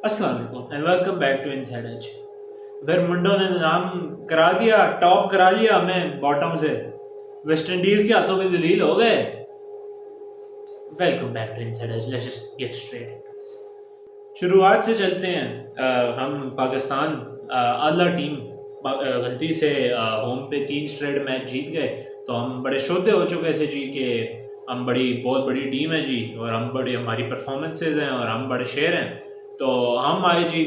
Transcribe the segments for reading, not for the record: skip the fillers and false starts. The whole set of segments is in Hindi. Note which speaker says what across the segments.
Speaker 1: अस्सलाम वालेकुम and welcome back to Inside Edge. फिर मुंडो ने नाम करा दिया, टॉप करा लिया हमें बॉटम से, वेस्ट इंडीज के हाथों में जलील हो गए। Welcome back to Inside Edge, let's just get straight. शुरुआत से चलते हैं। हम पाकिस्तान अल्लाह टीम गलती से होम पे 3 स्ट्रेट मैच जीत गए, तो हम बड़े शोधे हो चुके थे जी कि हम बहुत बड़ी टीम है जी, और हमारी परफॉर्मेंसेज हैं और हम बड़े शेर हैं। तो हम आए जी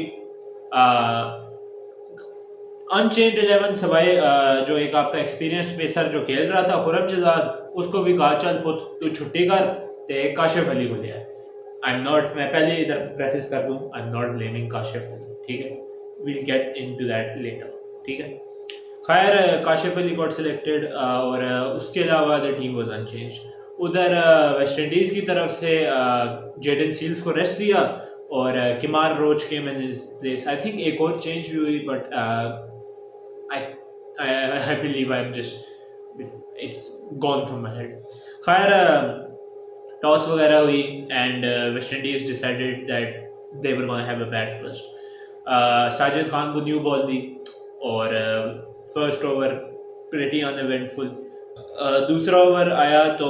Speaker 1: अनचेंज 11 सवाए जो एक आपका एक्सपीरियंस पेसर जो खेल रहा था खुरम शहजाद, उसको भी कहा चल पुत तू छुट्टी कर, ते काशिफ अली को लिया। आई एम नॉट, मैं पहले इधर प्रेफिस कर दूं, I am not blaming Kashif Ali, ठीक है, will get into that later, ठीक है। खैर काशिफ अली गॉट सिलेक्टेड और उसके अलावा द टीम वाज अनचेंज। उधर वेस्ट इंडीज़ की तरफ से जेडन सील्स को रेस्ट दिया और Kemar Roach came in his place. I think एक और चेंज भी हुई, but I believe I am just it's gone from my head. खैर टॉस वगैरह हुई and West Indies decided that they were gonna have a bat first. Sajid Khan को न्यू बॉल दी और फर्स्ट ओवर प्रीटी अनइवेंटफुल। दूसरा ओवर आया तो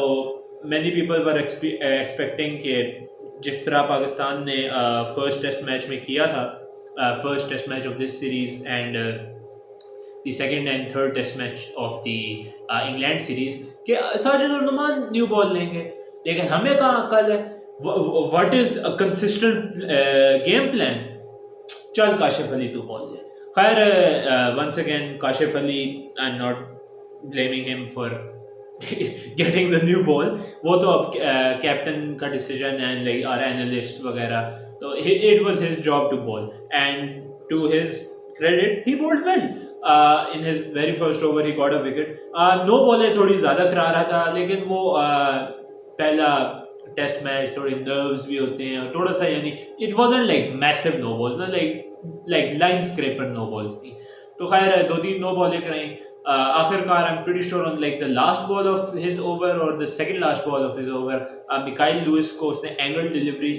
Speaker 1: मैनी पीपल वर एक्सपेक्टिंग कि जिस तरह पाकिस्तान ने फर्स्ट टेस्ट मैच में किया था, first test match of this series and the second and third test match of the England series, कि साजिद और नुमान न्यू बॉल लेंगे, लेकिन हमें कहाँ अक्ल है? What is a consistent game plan? चल काशिफ अली तू बॉल ले। खैर once again Kashif Ali, I am not blaming him for getting the new ball, वो तो अब कैप्टन का decision and like our analyst वगैरह, तो it was his job to bowl and to his credit he bowled well. In his very first over he got a wicket. No बॉलें थोड़ी ज़्यादा करा रहा था, लेकिन वो पहला टेस्ट मैच, थोड़े नर्व्स भी होते हैं और थोड़ा सा, यानी it wasn't like massive no balls ना, like line scraper no balls थी। तो खैर 2-3 नो बॉलें कराई। आखिरकार I am pretty sure on like the last ball of his over और the second last ball of his over, Mikyle Louis को उसने एंगल डिलीवरी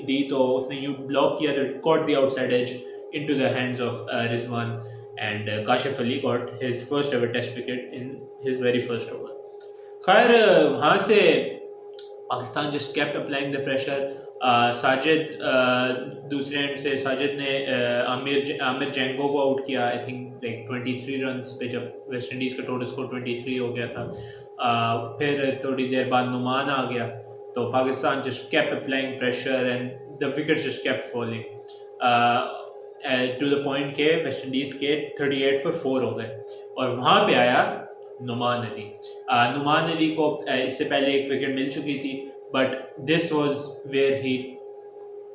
Speaker 1: दी, तो उसने यूं ब्लॉक किया तो caught the outside edge into the hands of Rizwan and Kashif Ali got his first ever test wicket in his very first over. खैर वहाँ से Pakistan just kept applying the pressure. Sajid दूसरे एंड से साजिद ने आमिर जैंगो को आउट किया, आई थिंक लाइक 23 रन्स पे, जब वेस्ट इंडीज़ का टोटल स्कोर 23 हो गया था। फिर थोड़ी देर बाद नुमान आ गया, तो Pakistan just kept applying pressure and the wickets just kept falling to the point के वेस्ट इंडीज़ के 38 for 4 हो गए। और वहाँ पे आया नुमान अली। नुमान अली को इससे पहले एक विकेट मिल चुकी थी, but this was where he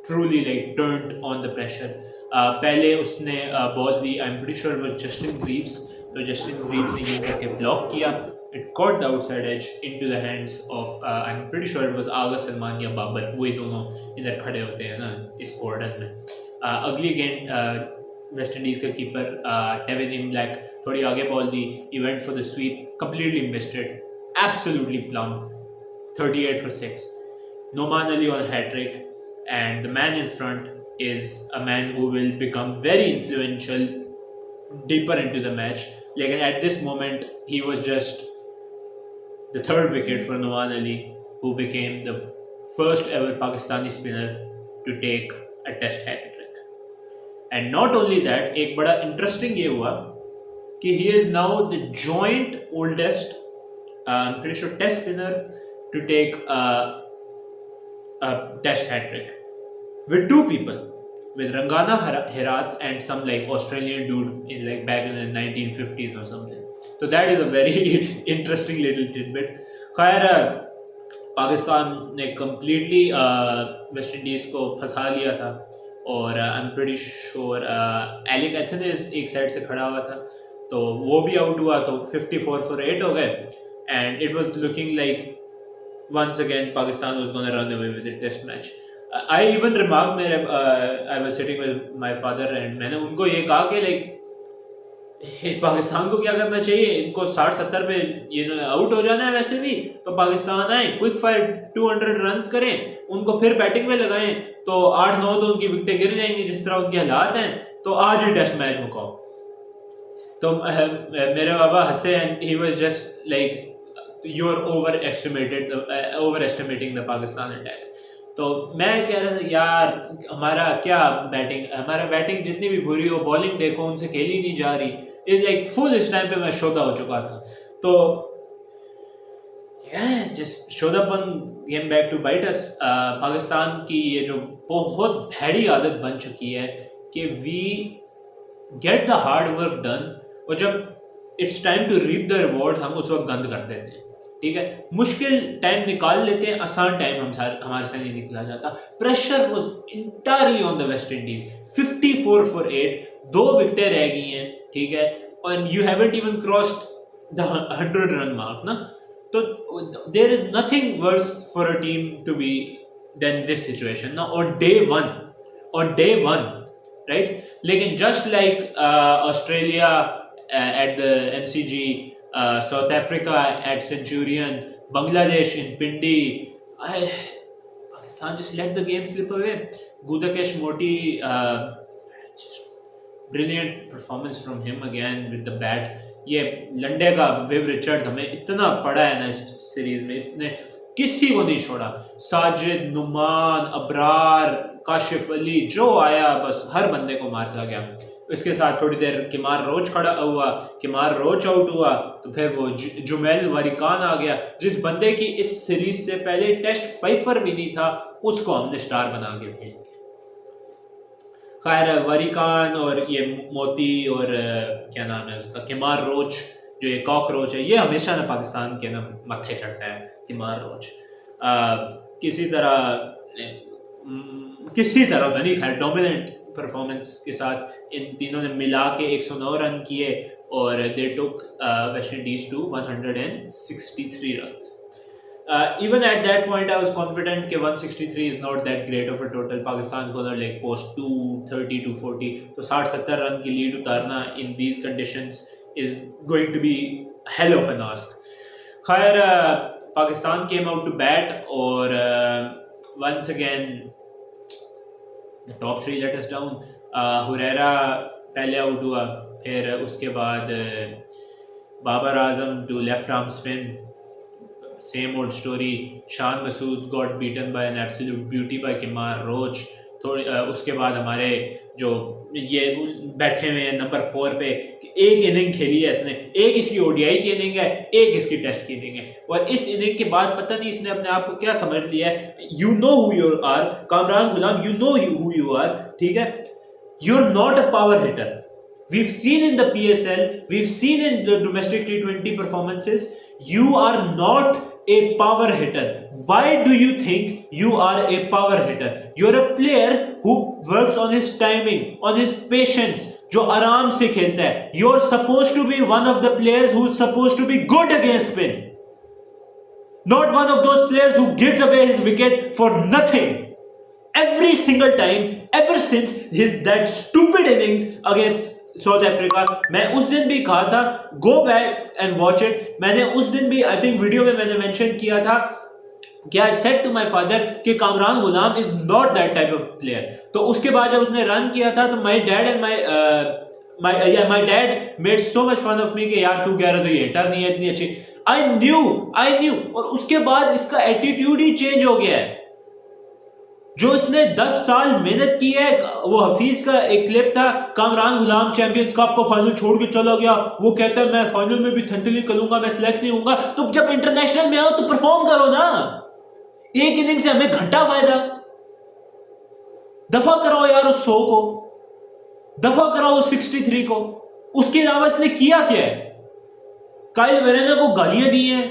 Speaker 1: truly like turned on the pressure. पहले उसने बॉल दी, I am pretty sure it was Justin Greaves, तो जस्टिन ग्रीव्स ने यूं करके ब्लॉक किया, it caught the outside edge into the hands of I am pretty sure it was Agha Salman या बाबर, वही दोनों इधर खड़े होते हैं ना इस कॉर्डर में। अगली गेंद वेस्ट इंडीज़ का कीपर टेविन इन ब्लैक थोड़ी आगे ball the, event for the SVEEP, completely missed it, absolutely plum, 38 for 6. Noman Ali on hat trick, and the man in front is a man who will become very influential deeper into the match. Like at this moment, he was just the third wicket for Noman Ali, who became the first ever Pakistani spinner to take a test hat trick. And not only that, एक बड़ा interesting ये हुआ कि he is now the joint oldest, I'm pretty sure, test spinner to take a test hat trick with 2 people, with Rangana Herat and some like Australian dude in like back in the 1950s or something. So that is a very interesting little tidbit. खैर पाकिस्तान ने completely वेस्ट इंडीज़ को फंसा लिया था और I am pretty sure Alick Athanaze एक साइड से खड़ा हुआ था, तो वो भी आउट हुआ, तो 54 for 8 हो गए and it was looking like once again Pakistan was going to run away with the test match. I even remarked, I was sitting with my father and मैंने उनको ये कहा कि लाइक पाकिस्तान को क्या करना चाहिए, इनको 60-70 पे आउट हो जाना है, वैसे भी तो पाकिस्तान आए, क्विक फायर 200 रन्स करें उनको फिर बैटिंग में लगाएं तो 8-9 तो उनकी विकेटें गिर जाएंगी जिस तरह उनके हालात हैं, तो आज ही टेस्ट मैच मुकाओ। तो मेरे बाबा हंसे and he was just like you are overestimating the Pakistan attack. तो मैं कह रहा था यार हमारा बैटिंग जितनी भी बुरी हो, बॉलिंग देखो उनसे खेली नहीं जा रही, इज लाइक फुल। इस टाइम पे मैं शोधा हो चुका था। तो जस्ट शोधापन game back to bite us. Pakistan की ये जो बहुत भैड़ी आदत बन चुकी है कि we get the hard work done, और जब it's time to reap the reward हम उस वक्त गंद कर देते हैं। ठीक है, मुश्किल टाइम निकाल लेते हैं, आसान टाइम हमारे से नहीं निकला जाता। Pressure was entirely on the West Indies. 54 for 8, 2 विकेटें रह गई हैं, ठीक है, और you haven't even crossed the 100 run mark ना। तो there is nothing worse for a team to be than this situation ना ऑन डे वन राइट। लेकिन just like Australia at the MCG, South Africa at Centurion, Bangladesh in Pindi, Pakistan just let the game slip away. Gudakesh Moti, just brilliant performance from him again with the bat. ये लंडे का विव रिचर्ड्स हमें इतना पड़ा है ना इस सीरीज में, इसने किसी को नहीं छोड़ा। साजिद, नुमान, अबरार, काशिफ अली, जो आया बस हर बंदे को मारता गया। इसके साथ थोड़ी देर किमार रोच खड़ा हुआ, किमार रोच आउट हुआ, तो फिर वो जुमैल वरीकान आ गया, जिस बंदे की इस सीरीज से पहले टेस्ट 5 भी नहीं था, उसको हमने स्टार बना के भेज दिया। खैर वरीकान और ये मोती और क्या नाम है उसका, किमार रोच, जो ये कॉकरोच है, ये हमेशा ना पाकिस्तान के ना मत्थे चढ़ता है। किमार रोच किसी तरह तो नहीं, खैर डोमिनेंट परफॉर्मेंस के साथ इन तीनों ने मिला के 109 रन किए और they took West Indies to 163 runs. Even at that point, I was confident कि 163 is not that great of a total. Pakistan's gonna like post 230 to 40, तो 60-70 रन की लीड उतारना in these conditions is going to be hell of an ask. खैर Pakistan came out to bat और once again the top 3 let us down. Huraira पहले आउट हुआ, फिर उसके बाद Babar Azam to left arm spin, same old story. Shan Masood got beaten by an absolute beauty by Kemar Roach. थोड़ी उसके बाद हमारे जो ये बैठे हुए हैं नंबर 4 पे, एक इनिंग खेली है इसने, एक इसकी ओडीआई की इनिंग है, एक इसकी टेस्ट की इनिंग है, और इस इनिंग के बाद पता नहीं इसने अपने आप को क्या समझ लिया है। You know who you are Kamran Ghulam, you know who you are, ठीक है। You are not a power hitter. We've seen in the PSL, we've seen in the domestic T20 performances, you are not a power hitter. Why do you think you are a power hitter? You're a player who works on his timing, on his patience, जो आराम से खेलता है। You're supposed to be one of the players who's supposed to be good against spin, not one of those players who gives away his wicket for nothing. Every single time, ever since that stupid innings against south Africa, मैं उस दिन भी कहा था, go back and watch it. मैंने उस दिन भी आई थिंक वीडियो में मैंने मेंशन किया था कि I said to my father कि Kamran Ghulam is not that type of player. तो उसके बाद जब उसने रन किया था तो my dad and my dad made so much fun of me कि यार तू कह रहा तो ये हिटर नहीं है इतनी अच्छी। आई न्यू और उसके बाद इसका एटीट्यूड ही चेंज हो गया है। जो इसने 10 साल मेहनत की है, वो हफीज का एक क्लिप था, कामरान गुलाम चैंपियंस कप को फाइनल छोड़ के चला गया, वो कहता है मैं फाइनल में भी थंतली करूंगा, मैं सिलेक्ट नहीं होऊंगा। तो जब इंटरनेशनल में आओ तो परफॉर्म करो ना। एक इनिंग से हमें घंटा फायदा, दफा कराओ यार उस 100 को, दफा कराओ उस 63 को। उसके अलावा इसने किया क्या है? काइल वेरेना को गालियां दी हैं,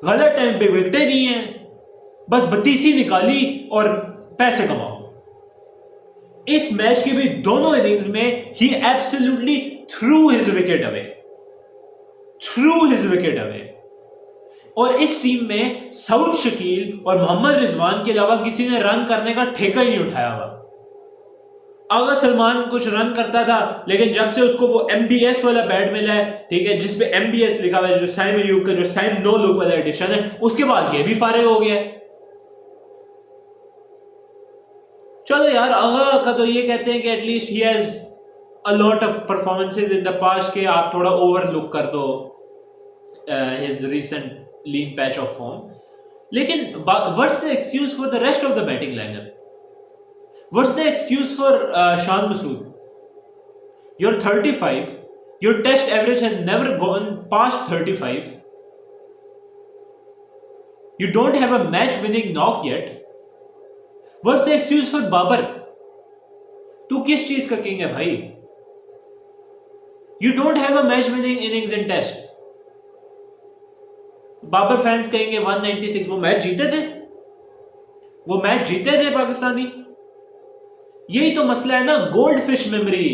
Speaker 1: गलत टाइम पे विकेटें दी हैं, बस बत्तीसी निकाली और पैसे कमाओ। इस मैच के भी दोनों इनिंग्स में ही absolutely threw his wicket away. और इस टीम में सऊद शकील और मोहम्मद रिजवान के अलावा किसी ने रन करने का ठेका ही नहीं उठाया हुआ। आगा सलमान कुछ रन करता था, लेकिन जब से उसको वो MBS वाला बैट मिला है, ठीक है, जिसपे MBS लिखा हुआ है, जो साइम अयूब का जो साइम नो लुक वाला एडिशन है, उसके बाद ये भी फारिग हो गया है। चलो यार, आगा का तो ये कहते हैं कि at least he has a lot of performances in the past के आप थोड़ा ओवरलुक कर दो his recent lean patch of form. लेकिन what's the excuse for the rest of the batting lineup? What's the excuse for Shan Masood? You're 35. Your test average has never gone past 35. You don't have a match-winning knock yet. What's the excuse for Babar? तू किस चीज का किंग है भाई? You don't have a match-winning innings in test. Babar fans कहेंगे 196. वो मैच जीते थे, वो मैच जीते थे पाकिस्तानी. यही तो मसला है ना, gold fish memory.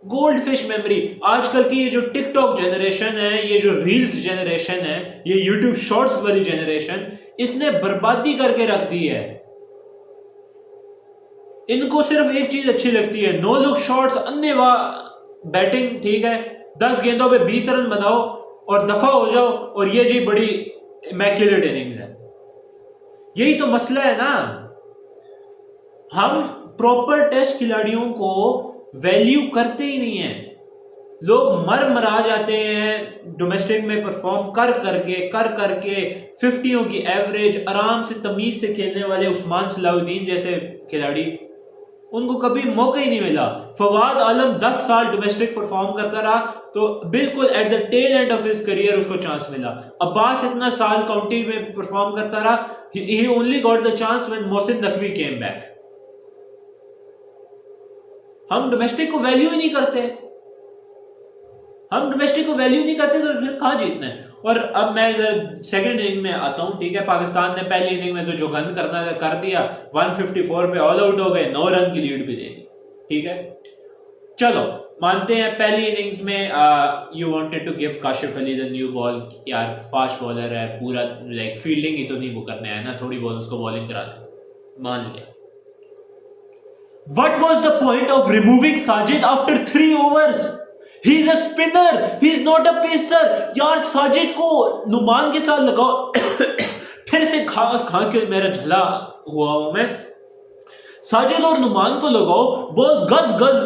Speaker 1: Gold fish memory. आजकल की ये जो टिकटॉक जनरेशन है, ये जो रील्स जनरेशन है, ये यूट्यूब शॉर्ट्स वाली जनरेशन, इसने बर्बादी करके रख दी है. इनको सिर्फ एक चीज अच्छी लगती है, नो लुक शॉट्स, अन्नेवा बैटिंग. ठीक है, 10 गेंदों पे 20 रन बनाओ और दफा हो जाओ, और ये जी बड़ी इमैक्युलेट इनिंग्स है. यही तो मसला है ना. हम प्रॉपर टेस्ट खिलाड़ियों को वैल्यू करते ही नहीं है. लोग मरा जाते हैं डोमेस्टिक में परफॉर्म कर करके 50 की एवरेज, आराम से तमीज से खेलने वाले उस्मान सलाउद्दीन जैसे खिलाड़ी, उनको कभी मौका ही नहीं मिला. फवाद आलम 10 साल डोमेस्टिक परफॉर्म करता रहा, तो बिल्कुल at the tail end of his career उसको चांस मिला. अब्बास इतना साल काउंटी में परफॉर्म करता रहा, he only got the chance when Mohsin Naqvi came back. हम डोमेस्टिक को वैल्यू ही नहीं करते. हम डोमेस्टिक को वैल्यू नहीं करते तो फिर कहां जीतना है. और अब मैं सेकंड इनिंग में आता हूं. ठीक है, पाकिस्तान ने पहली इनिंग में तो जो गंद करना था कर दिया, 154 पे ऑल आउट हो गए, 9 रन की लीड भी दे दी. ठीक है, चलो मानते हैं पहली इनिंग्स में you wanted to give Kashif Ali the new ball. यार फास्ट बॉलर है, पूरा लाइक फील्डिंग ही तो नहीं वो करने है ना, थोड़ी बहुत उसको बॉलिंग करा दे, मान लिया. What was the point of removing Sajid after 3 overs? He is a spinner. He is not a pacer. यार साजिद को नुमान के साथ लगाओ. फिर से खा के मेरा झला हुआ हूं मैं. साजिद और नुमान को लगाओ, बॉल गज गज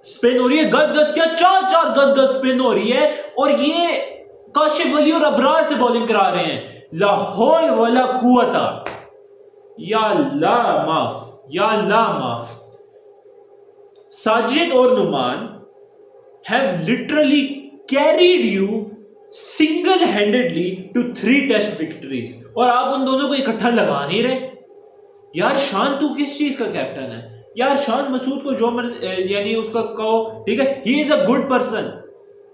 Speaker 1: स्पिन हो रही है. गज क्या, 4 गज स्पिन हो रही है, और ये काशिफ अली और अबरार से बॉलिंग करा रहे हैं. लाहौल वाला कुवता, या अल्लाह माफ, या अल्लाह माफ. Sajid और Numan have literally carried you single-handedly to 3 test victories, और आप उन दोनों को इकट्ठा लगा नहीं रहे. यार शान, तू किस चीज का कैप्टन है यार? शान मसूद को जो यानी उसका कहो, ठीक है, he is a good person.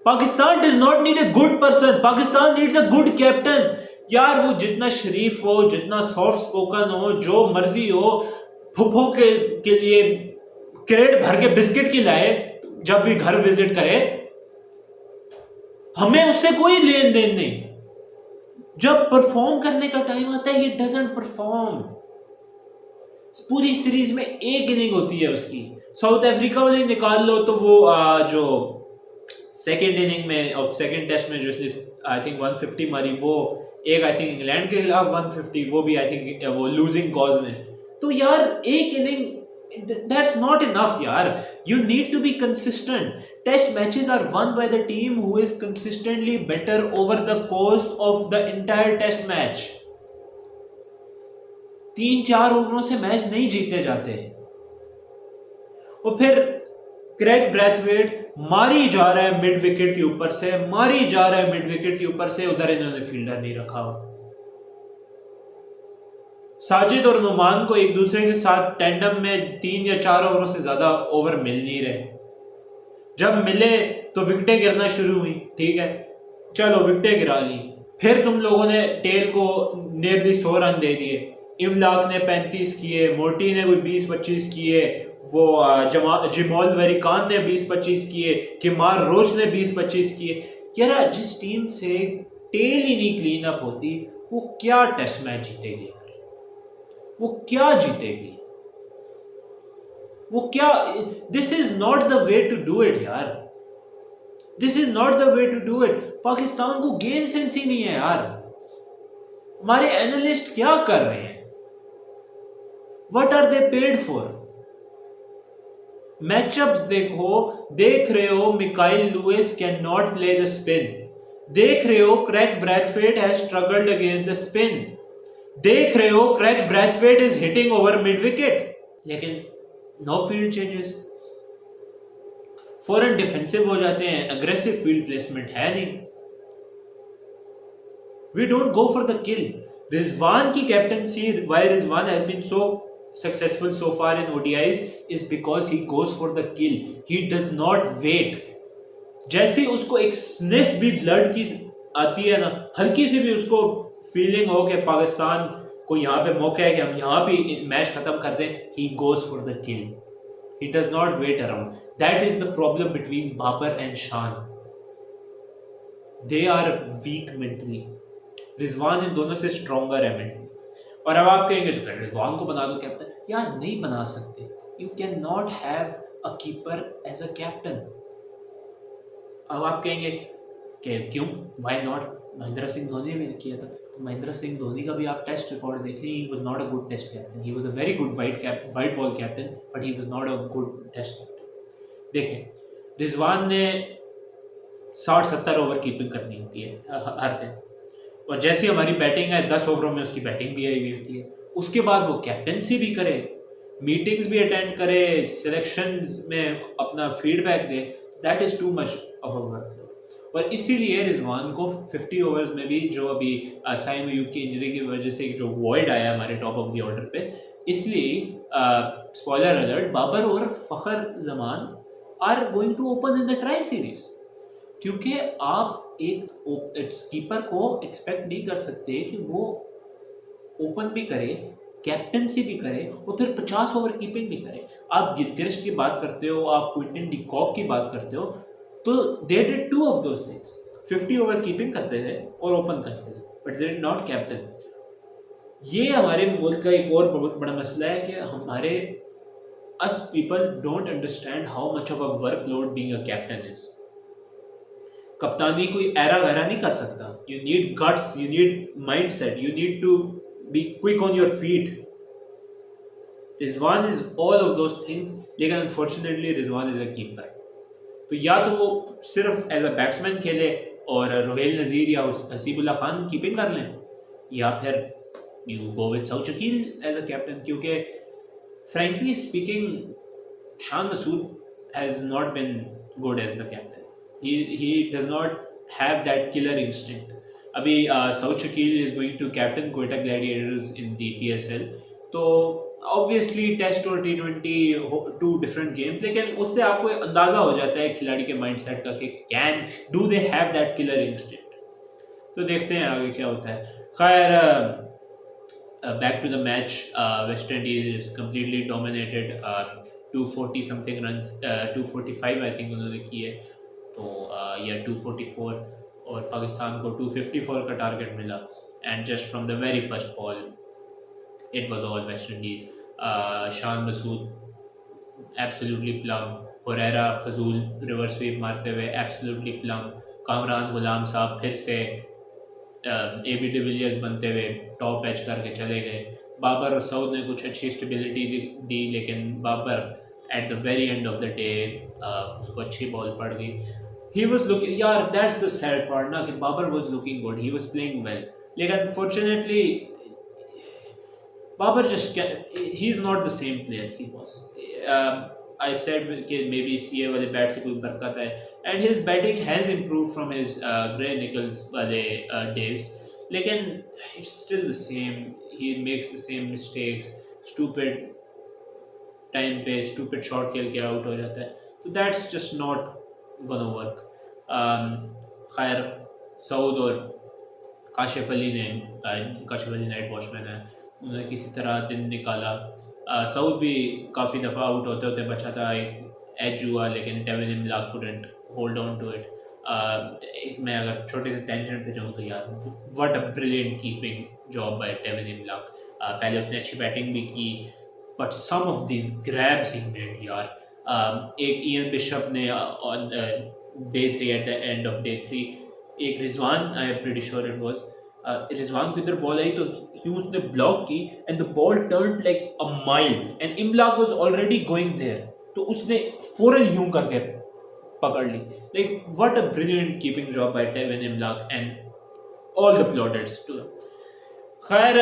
Speaker 1: Pakistan does not need a good person. Pakistan needs a good captain. यार वो जितना शरीफ हो, जितना सॉफ्ट स्पोकन हो, जो मर्जी हो, फुफो के लिए क्रेट भर के बिस्किट की लाए जब भी घर विजिट करे, हमें उससे कोई लेन देन नहीं. जब परफॉर्म करने का टाइम आता है, ये डजंट परफॉर्म. पूरी सीरीज में एक इनिंग होती है उसकी. साउथ अफ्रीका वाले निकाल लो तो वो जो सेकेंड इनिंग में और सेकेंड टेस्ट में जो इसने आई थिंक 150 मारी, वो एक आई थिंक इंग्लैंड के खिलाफ 150, वो भी आई थिंक वो लूजिंग कॉज में. तो यार एक inning, that's not enough yaar. You need to be consistent. Test matches are won by the team who is consistently better over the course of the entire test match. 3-4 ओवरों से मैच नहीं जीते जाते. और फिर क्रेग ब्रैथवेट मारी जा रहा है मिड विकेट के ऊपर से, मारी जा रहा है मिड विकेट के ऊपर से, उधर इन्होंने फील्डर नहीं रखा. साजिद और नुमान को एक दूसरे के साथ टैंडम में 3 या 4 ओवरों से ज्यादा ओवर मिल नहीं रहे. जब मिले तो विकेटें गिरना शुरू हुई. ठीक है, चलो विकेटें गिरा ली, फिर तुम लोगों ने टेल को नियरली 100 रन दे दिए. इमलाक ने 35 किए, मोटी ने कोई 20-25 किए, वो जमोल वेरिकान ने 20-25 किए, किमार रोच ने 20-25 किए. यार जिस टीम से टेल ही नहीं क्लीन अप होती, वो क्या टेस्ट मैच जीतेगी? वो क्या जीतेगी? वो क्या? This is not the way to do it यार. This is not the way to do it. Pakistan को गेम सेंस ही नहीं है यार. हमारे एनालिस्ट क्या कर रहे हैं? What are they paid for? Matchups देखो, देख रहे हो Mikyle Louis can not play the spin, देख रहे हो Kraigg Brathwaite has struggled against the spin, देख रहे हो Kraigg Brathwaite is hitting over mid wicket, लेकिन नो फील्ड चेंजेस, फौरन डिफेंसिव हो जाते हैं, अग्रेसिव फील्ड प्लेसमेंट है नहीं, we don't go for the kill. Rizwan की captaincy, why Rizwan has been so successful so far in ODIs is because he goes for the kill. He does not wait. जैसे उसको एक स्निफ भी ब्लड की आती है ना, हल्की सी भी उसको फीलिंग हो कि पाकिस्तान को यहाँ पे मौका है कि हम यहाँ भी मैच खत्म कर दें, he goes for the kill. He does not wait around. That is the problem between Babar and Shan. They are weak mentally. Rizwan इन दोनों से स्ट्रॉन्गर है mentally. और अब आप कहेंगे तो फिर रिजवान को बना दो कैप्टन, यार नहीं बना सकते। You can not have a keeper as a captain. अब आप कहेंगे कि क्यों, व्हाई नॉट, महेंद्र सिंह धोनी ने भी किया था, तो महेंद्र सिंह धोनी का भी आप टेस्ट रिकॉर्ड देख लीजिए, he was not a good test captain, he was a very good white ball captain, but he was not a good test captain. देखिए रिजवान ने 60-70 ओवर कीपिंग करनी होती है हर दिन, और जैसी हमारी बैटिंग है 10 ओवरों में उसकी बैटिंग भी आई हुई होती है, उसके बाद वो कैप्टनसी भी करे, मीटिंग्स भी अटेंड करे, सिलेक्शंस में अपना feedback they, that is too much of a workload. और इसीलिए रिजवान को 50 ओवर्स में भी, जो अभी साइम अयूब की इंजरी की वजह से जो वॉइड आया हमारे टॉप ऑफ द ऑर्डर पे, इसलिए स्पॉइलर अलर्ट, बाबर और Fakhar Zaman are going to open in the tri series, क्योंकि आप एक कीपर को एक्सपेक्ट नहीं कर सकते कि वो ओपन भी करे, कैप्टनसी भी करे और फिर 50 ओवर कीपिंग भी करे। आप गिलक्रिस्ट की बात करते हो, आप क्विंटन डी कॉक की बात करते हो, तो they did 2 of those things, 50 over keeping करते थे और ओपन करते थे, but they did not captain. ये हमारे मुल्क का एक और बहुत बड़ा मसला है कि हमारे us people don't understand how much of a workload being a captain is. कप्तानी कोई एरा वैरा नहीं कर सकता, you need guts, you need mindset, you need to be quick on your feet. Rizwan is all of those things, लेकिन unfortunately Rizwan is a keeper. तो या तो वो सिर्फ एज अ बैट्समैन खेले और रोहेल नज़ीर या हसीबुल्ला खान कीपिंग कर लें, या फिर you go with Saud Shakeel as a captain, क्योंकि frankly speaking, Shan Masood has not been good as the captain. He does not have that killer instinct. Abhi Saud Shakil is going to captain Quetta Gladiators in the PSL. तो obviously टेस्ट और T20 टू डिफरेंट गेम्स, लेकिन उससे आपको अंदाज़ा हो जाता है खिलाड़ी के माइंडसेट का कि can do they have that killer instinct. तो देखते हैं आगे क्या होता है। खैर, back to the match, West Indies is completely dominated, 240 something runs, 245 I think उन्होंने की है, तो या 244, और पाकिस्तान को 254 का टारगेट मिला, and just from the very first ball it was all West Indies. Shan Masood absolutely plum, Huraira फजूल रिवर्स स्वीप मारते हुए absolutely plum, कामरान गुलाम साहब फिर से AB डिविलियर्स बनते हुए टॉप एच करके चले गए। बाबर और सऊद ने कुछ अच्छी स्टेबिलिटी दी, लेकिन Babar at the very end of the day उसको अच्छी बॉल पड़ गई। ही वॉज लुकिंग, यार दैट्स द सैड पार्ट ना, कि Babar was looking good, he was playing well, लेकिन unfortunately Babar just he is not the same player he was. I said कि maybe CA वाले बैट से कोई बरकत है, and his batting has improved from his Gray Nichols वाले days, लेकिन it's still the same, he makes the same mistakes, stupid time पे stupid shot खेल के आउट हो जाता है, तो that's just not gonna work. खैर, सऊद और काशिफ अली नाइट वॉचमैन है, उन्होंने किसी तरह दिन निकाला। सऊद भी काफ़ी दफ़ा आउट होते होते बचा था, एक एज हुआ, लेकिन Tevin Imlach couldn't hold on to it. मैं अगर छोटे से टेंशन पे जाऊँ तो यार what a brilliant keeping job by Tevin Imlach. पहले उसने अच्छी बैटिंग भी की, but some of this grabs he made यार। एक इयन बिशप ने day 3 at the end of day 3, एक Rizwan, I am pretty sure it was, Rizwan की इधर बॉल आई तो ही उसने ब्लॉक की and the ball turn like a mile and Imlach was already going there, तो उसने फौरन यूं करके पकड़ ली. Like what a brilliant keeping job by Tevin Imlach and all the plaudits too. खैर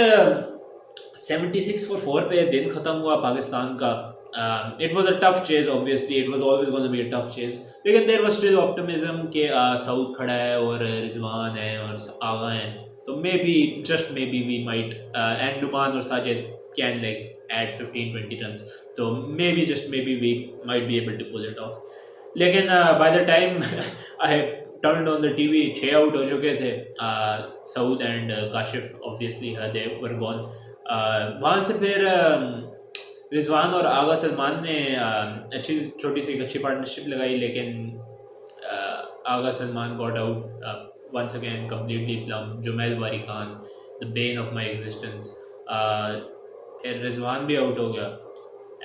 Speaker 1: 76 for 4 पे दिन खत्म हुआ पाकिस्तान का. It was a tough chase, obviously. It was always going to be a tough chase. लेकिन there was still optimism कि सऊद खड़ा है और रिजवान है और आगा है, तो maybe just maybe we might and Numan और Sajid can like add 15-20 runs, so maybe just maybe we might be able to pull it off. लेकिन by the time I turned on the TV, 6 out हो चुके थे. Saud and Kashif obviously they were gone. वहाँ से फिर रिजवान और आगा सलमान ने अच्छी छोटी सी एक अच्छी पार्टनरशिप लगाई, लेकिन Agha Salman got out once again completely plumb. Jomel Warrican, the bane of my existence. फिर रिजवान भी आउट हो गया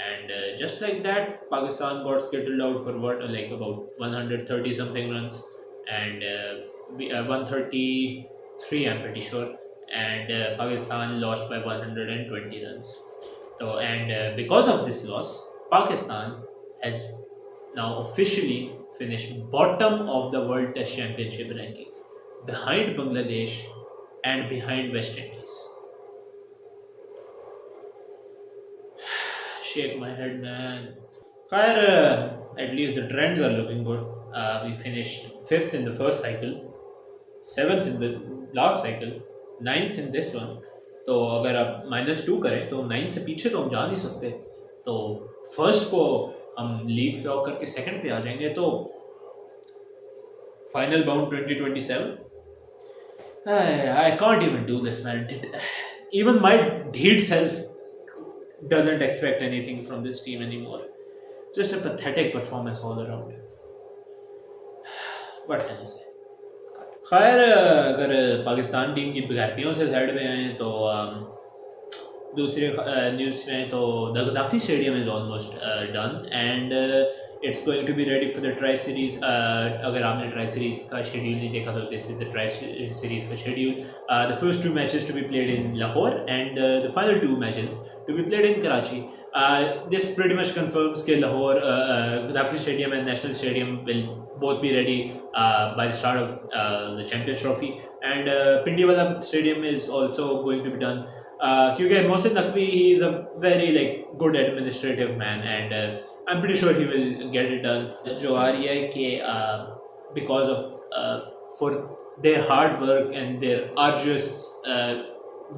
Speaker 1: and just like that Pakistan got skittled out for what like about 130 something runs and 133 I'm pretty sure, and Pakistan lost by 120 runs. So and because of this loss, Pakistan has now officially finished bottom of the World Test Championship rankings, behind Bangladesh and behind West Indies. Shake my head, man. Khair, at least the trends are looking good. We finished 5th in the first cycle, 7th in the last cycle, 9th in this one. तो अगर आप -2 करें तो 9 से पीछे तो हम जा नहीं सकते. तो फर्स्ट को हम लीड फ्लॉक करके सेकंड पे आ जाएंगे, तो final bound 2027. I can't even do this, man. Even my deed self doesn't expect anything from this team anymore. Just a pathetic performance all around. What can I say? खैर अगर पाकिस्तान टीम की बगैरतियों से साइड में आए तो दूसरे न्यूज़ में तो the Gaddafi stadium is almost done and it's going to be ready for the tri series. अगर आपने ट्राई सीरीज़ का शेड्यूल नहीं देखा तो this is the tri series का schedule. The first 2 matches to be played in Lahore and the final 2 matches to be played in Karachi. This pretty much confirms that Lahore, Gaddafi Stadium and National Stadium will both be ready by the start of the Champions Trophy. And Pindiwala Stadium is also going to be done. Because Mohsin Naqvi, he is a very good administrative man, and I'm pretty sure he will get it done. जो आ रही है कि because of for their hard work and their arduous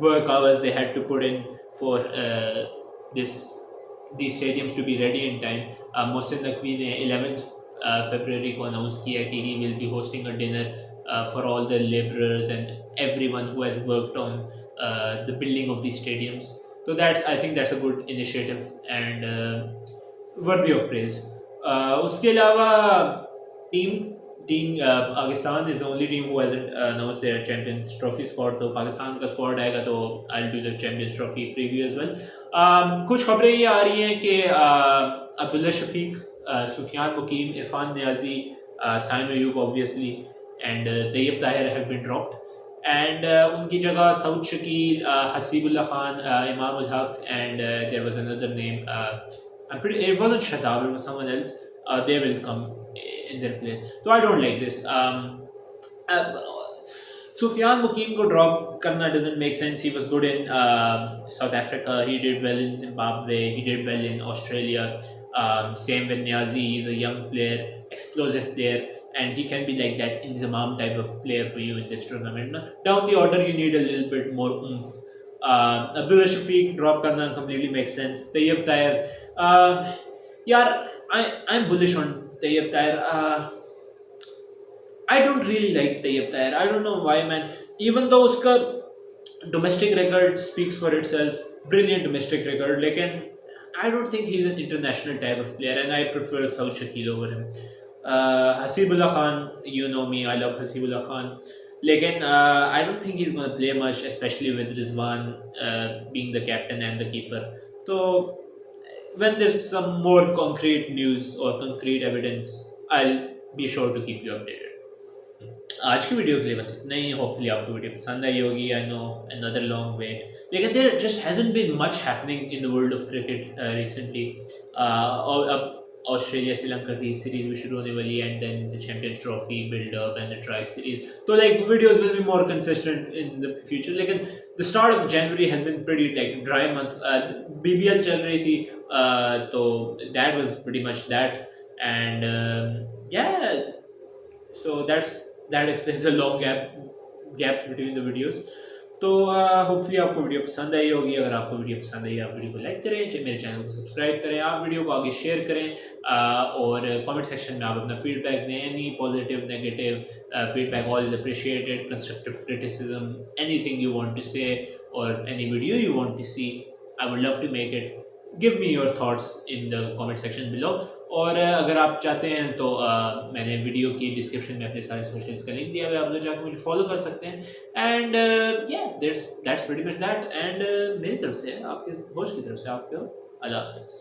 Speaker 1: work hours they had to put in for these stadiums to be ready in time. Mohsin Naqvi ने 11th February को announce किया कि he will be hosting a dinner for all the laborers and everyone who has worked on the building of these stadiums. So I think that's a good initiative and worthy of praise. उसके अलावा team Pakistan is the only team who hasn't announced their Champions Trophy squad. तो पाकिस्तान का स्क्वाड आएगा तो I'll do the Champions Trophy preview as well. कुछ खबरें ये आ रही हैं कि अब्दुल्ला शफीक, सुफियान मुकीम, Irfan Niazi, Saim Ayub obviously and Tayyab Tahir have been dropped. And उनकी जगह Saud Shakeel, Hasibullah Khan, Imam ul Haq and there was another name. It wasn't Shadab, it was someone else. They will come in their place. So I don't like this. Sufyan Mukim को drop करना doesn't make sense. He was good in South Africa. He did well in Zimbabwe. He did well in Australia. Same with Niazi. He's a young player, explosive player, and he can be like that Inzamam type of player for you in this tournament. Down the order, you need a little bit more oomph. Abdullah Shafiq drop करना completely makes sense. Tayyab Tahir, I'm bullish on Tayyab Tahir. I don't really like Tayyab Tahir. I don't know why, man. Even though उसका domestic record speaks for itself, brilliant domestic record, लेकिन I don't think he's an international type of player, and I prefer Saud Shakil over him. Hasibullah Khan, you know me, I love Hasibullah Khan. Lekin I don't think he's going to play much, especially with Rizwan being the captain and the keeper. So when there's some more concrete news or concrete evidence, I'll be sure to keep you updated. आज की वीडियो के लिए बस इतना ही। होपफुली आपको वीडियो पसंद आई होगी। I know another long wait, लेकिन there just hasn't been much happening in the world of cricket recently. और अब ऑस्ट्रेलिया श्रीलंका की सीरीज भी शुरू होने वाली है, and then the Champions Trophy build up and the tri series, तो like videos will be more consistent in the future. लेकिन the start of January has been pretty like dry month. BBL चल रही थी, तो that was pretty much that, and yeah so that explains the long gaps between the videos. तो होपफुली आपको वीडियो पसंद आई होगी। अगर आपको वीडियो पसंद आई, आप वीडियो को लाइक करें, मेरे चैनल को सब्सक्राइब करें, आप वीडियो को आगे शेयर करें, और कमेंट सेक्शन में आप अपना फीडबैक दें। Any positive negative feedback all is appreciated, constructive criticism, anything you want to say और any video you want to see, I would love to make it. Give me your thoughts in the comment section below. और अगर आप चाहते हैं तो मैंने वीडियो की डिस्क्रिप्शन में अपने सारे सोशल्स का लिंक दिया हुआ है, आप लोग जाकर मुझे फॉलो कर सकते हैं। एंड या that's pretty much that. And मेरी तरफ से आपके होस्ट की तरफ से आपको अल्लाह हाफ़िज़।